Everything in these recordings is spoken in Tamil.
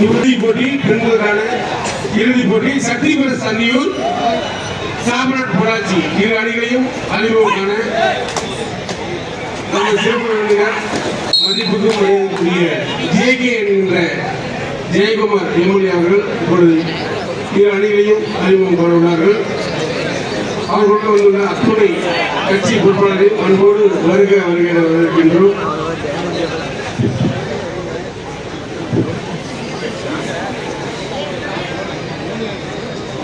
இறுதிப் போட்டி பெண்களுக்கான இறுதிப் போட்டி சக்திபுர சந்தியூர் சாமரட் பொள்ளாச்சி இரு அணிகளையும் அறிமுகமான சிறப்பு விருந்தினர் மதிப்புக்கும் மரியாதைக்குரிய ஜேகே என்கின்ற ஜெயக்குமார் எம்எல்ஏ அவர்கள் இப்பொழுது இரு அணிகளையும் அறிமுகம் காண உள்ளார்கள். அவர்களுடன் வந்துள்ள அத்துணை கட்சி பொறுப்பாளரையும் அன்போடு வருக வருகின்றோம்.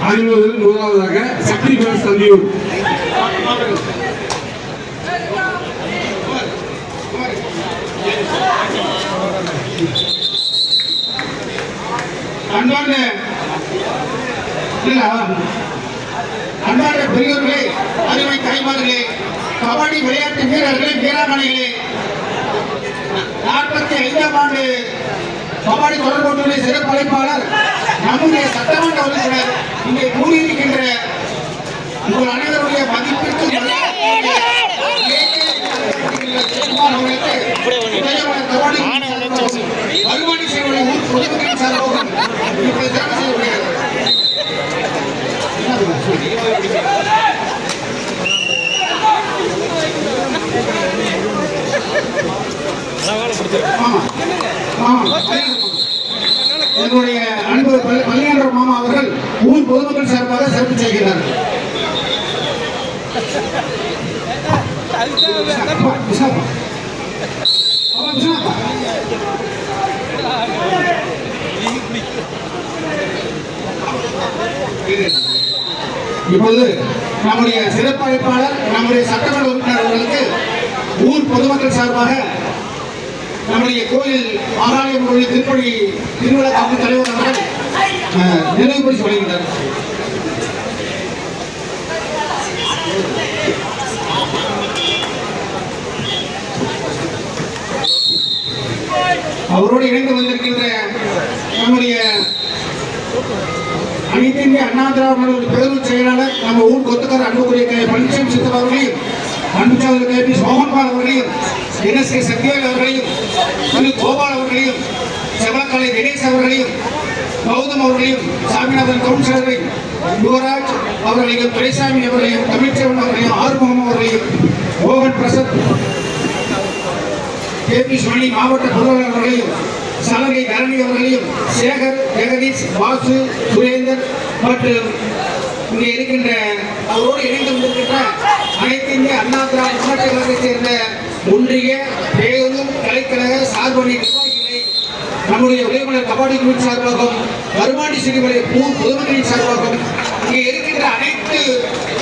அறிமுகத்தில் முதலாவதாக சக்திபுர சந்தியூர் அன்பார்ந்த பெரியோர்களே, அருமை தாய்மார்களே, கபடி விளையாட்டு வீரர்களே, வீராங்கனைகளே, 45ஆம் ஆண்டு கபடி தொடர்புடைய சிறப்பு அழைப்பாளர் நம்முடைய சட்டமன்ற உறுப்பினர் இங்கே கூறியிருக்கின்ற உங்கள் அனைவருடைய மதிப்பிற்கு வருமானி சேவை பொதுமக்களின் சார்பாக செய்யப்படுகிறது. என்னுடைய அன்பு மல்லிகாண்ட மாமா அவர்கள் ஊர் பொதுமக்கள் சார்பாக சிறப்பு செய்கிறார்கள். இப்போது நம்முடைய சிறப்பு அழைப்பாளர் நம்முடைய சட்டமன்ற உறுப்பினர் அவர்களுக்கு ஊர் பொதுமக்கள் சார்பாக நம்முடைய கோயில் ஆகாயம் திருப்பணி திருவிழா கமிட்டி தலைவர் அவர்கள் நினைவுபடுத்தி வருகின்றனர். அவரோடு இணைந்து வந்திருக்கின்ற நம்முடைய அனைத்து இந்திய அண்ணா திராவிட பேரூர் செயலாளர் நம்ம ஊர் கொத்துக்கார அன்புக்குரிய பழனிசாமி சித்தர் அவர்களையும் அன்புச்சாளர் கே.பி. சோகன்பால் அவர்களையும் NSK சத்யவேல் அவர்களையும் கோபால் அவர்களையும் செவலக்காலை தினேஷ் அவர்களையும் கௌதம் அவர்களையும் சாமிநாதன் கவுன்சிலரையும் யுவராஜ் அவர்களையும் துரைசாமி அவர்களையும் தமிழ்ச்செவன் அவர்களையும் ஆறுமுகம் அவர்களையும் மோகன் பிரசாத் கே.பி. சுவாமி மாவட்ட பொருளாளர் அவர்களையும் சலங்கை தரணி அவர்களையும் சேகர் ஜெகதீஷ் வாசு சுரேந்தர் மற்றும் இங்கே இருக்கின்ற அவரோடு இணைந்து வந்திருக்கின்ற அனைத்து இந்திய அண்ணா திராவிட முன்னேற்ற கழகத்தைச் சேர்ந்த ஒன்றிய பேரூர் கலைக்கழக சார்பணி நிர்வாகிகளை நம்முடைய உதயமலர் கபாடி குழு சார்பாகவும் வருமானி சிறுவரை பொதுமக்களின் சார்பாகவும் இங்கே இருக்கின்ற அனைத்து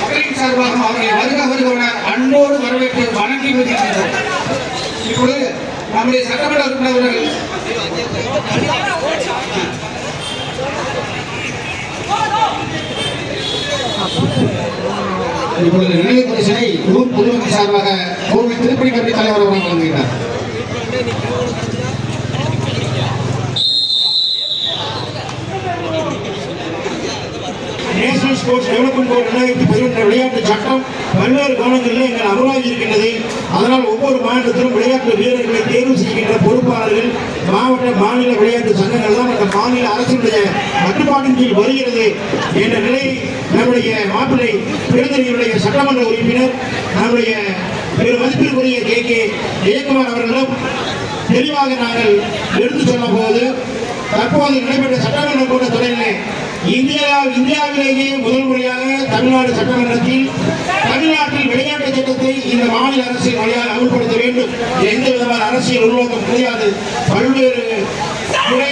மக்களின் சார்பாகவும் அவர்களை வருக வருகவன அன்போடு வரவேற்று வணங்கி வருகின்றனர். இப்பொழுது நம்முடைய சட்டமன்ற உறுப்பினர்கள் இப்பொழுது நினைவு பரிசினை ஊர் பொதுமக்கள் சார்பாக கோவில் திருப்பணி கமிட்டி தலைவர் அவர்கள் வழங்குகிறார். நேஷனல் ஸ்போர்ட்ஸ் டெவலப்மெண்ட் போர்டு 2011 விளையாட்டு சட்டம் பல்வேறு கோணங்களில் எங்கள் அமலாகி இருக்கின்றது. அதனால் ஒவ்வொரு மாநிலத்திலும் விளையாட்டு வீரர்களை தேர்வு செய்கின்ற பொறுப்பாளர்கள் மாவட்ட மாநில விளையாட்டு சங்கங்கள் தான் அந்த மாநில அரசினுடைய கட்டுப்பாட்டின் கீழ் வருகிறது என்ற நிலை நம்முடைய மாப்பிள்ளை பெருந்தறியுடைய சட்டமன்ற உறுப்பினர் நம்முடைய மதிப்பிற்குரிய கே.கே. ஜெயக்குமார் அவர்களும் தெளிவாக நாங்கள் எடுத்து சொன்ன போது தற்போது நடைபெற்ற சட்டமன்ற கூட்டத்தொடரிலே இந்தியாவிலேயே முதல் முறையாக தமிழ்நாடு சட்டமன்றத்தில் தமிழ்நாட்டில் விளையாட்டு சட்டத்தை இந்த மாநில அரசின் வழியாக அமல்படுத்த வேண்டும். எந்த விதமான அரசியல் உருவாக்கம் முடியாது. பல்வேறு துறை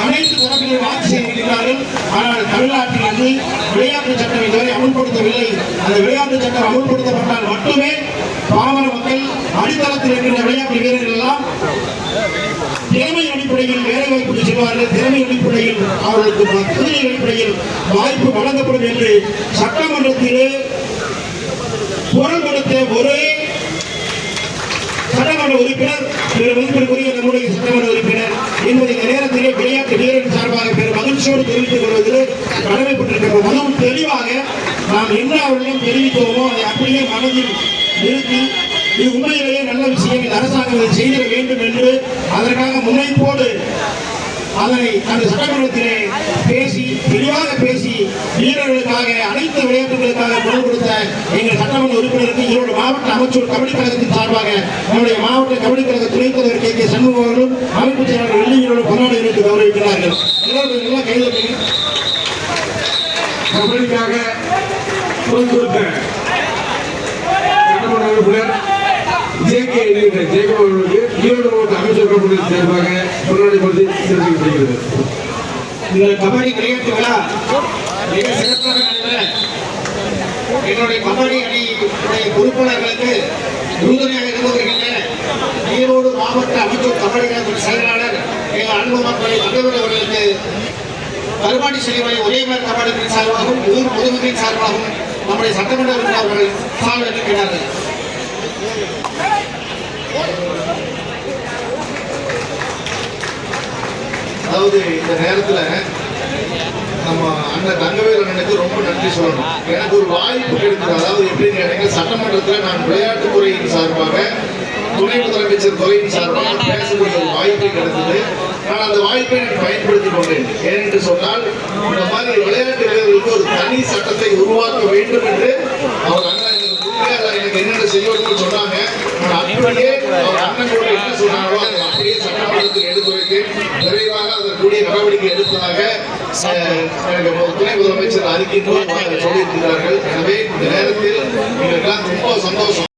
அனைத்து தரப்பினரும் ஆட்சி செய்திருக்கிறார்கள். ஆனால் தமிழ்நாட்டில் வந்து விளையாட்டு சட்டம் இதுவரை அமல்படுத்தவில்லை. அந்த விளையாட்டு சட்டம் அமல்படுத்தப்பட்டால் மட்டுமே பாமர மக்கள் அடித்தளத்தில் இருக்கின்ற விளையாட்டு வீரர்கள் எல்லாம் திறமை அடிப்படையில் வேலை வாய்ப்புக்கு செல்வார்கள். திறமை அடிப்படையில் அவர்களுக்கு புதிய அடிப்படையில் வாய்ப்பு வழங்கப்படும் என்று சட்டமன்றத்திலே குரல் கொடுத்த ஒரே சட்டமன்ற உறுப்பினர் மதிப்பிற்குரிய நம்முடைய சட்டமன்ற உறுப்பினர் என்பதை இந்த நேரத்திலே விளையாட்டு வீரர்கள் சார்பாக பெரும் மகிழ்ச்சியோடு தெரிவித்துக் கொள்வதில் கடமைப்பட்டிருக்கிறோம். அதுவும் தெளிவாக நாம் என்ன அவர்களிடம் தெரிவித்தோமோ அதை அப்படியே மனதில் நிறுத்தி இது உண்மையிலேயே நல்ல விஷயம், இந்த அரசாங்கம் இதை செய்திட வேண்டும் என்று அதற்காக முனைப்போடு அதனை அந்த சட்டமன்றத்திலே பேசி தெளிவாக பேசி வீரர்களுக்காக அனைத்து விளையாட்டுகளுக்காக குரல் கொடுத்த எங்கள் சட்டமன்ற உறுப்பினருக்கு ஈரோடு மாவட்ட அமைச்சர் கபடி கழகத்தின் சார்பாக நம்முடைய மாவட்ட கபடி கழக துணைத் தலைவர் கே சண்முகம் அவர்களும் அமைப்பு செயலாளர் வெள்ளியோடு கொண்டாடி வைத்து கௌரவிக்கிறார்கள். எல்லோரும் நல்லா கைது கபடிக்காக குரல் கொடுத்த சட்டமன்ற உறுப்பினர் ஜே.கே. என்கின்ற ஜெயக்குமார் அவர்களுக்கு ஈரோடு மாவட்ட அமைச்சர் கபடி சார்பாக கொண்டாடப்படுத்தி சிறப்பிக்கப்படுகிறது. இந்த கபடி விளையாட்டு விழா மிக சிறப்பாக நடந்த என்னுடைய கபடி அணியுடைய பொறுப்பாளர்களுக்கு உறுதுணையாக இருந்து வருகின்ற ஈரோடு மாவட்ட அமைச்சர் கபடி கழக செயலாளர் எங்கள் அன்புமக்களை தலைவர் அவர்களுக்கு கருமாடி செல்வனை ஒரேமார் கபாடியின் சார்பாகவும் ஊர் பொதுமக்களின் சார்பாகவும் நம்முடைய சட்டமன்ற உறுப்பினர்கள் சார்பில் இருக்கிறார்கள். அதாவது இந்த நேரத்துல நம்ம அண்ணன் தங்கவேல் அண்ணனுக்கு ரொம்ப நன்றி சொல்லணும். எனக்கு ஒரு வாய்ப்பு கிடைத்தது. அதாவது எப்படின்னு கேட்டீங்க, சட்டமன்றத்தில் நான் விளையாட்டுத்துறையின் சார்பாக துணை முதலமைச்சர் துறையின் சார்பாக பேசக்கூடிய ஒரு வாய்ப்பு கிடைத்தது. நான் அந்த வாய்ப்பை எனக்கு பயன்படுத்திக் கொண்டேன். ஏனென்று சொன்னால் இந்த மாதிரி விளையாட்டு வீரர்களுக்கு ஒரு தனி சட்டத்தை உருவாக்க வேண்டும் என்று அவர் அண்ணன் எனக்கு என்னென்ன செய்யணும்னு சொன்னாங்க. நான் அப்படியே அவர் அண்ணன் கூட என்ன சொன்னாங்களோ அதை அப்படியே சட்டமன்றத்தில் எடுத்துரைத்தேன். விரைவாக அதற்குரிய நடவடிக்கை எடுப்பதாக எனக்கு துணை முதலமைச்சர் அறிக்கை சொல்லியிருக்கிறார்கள். எனவே இந்த நேரத்தில் எங்களுக்கெல்லாம் ரொம்ப சந்தோஷம்.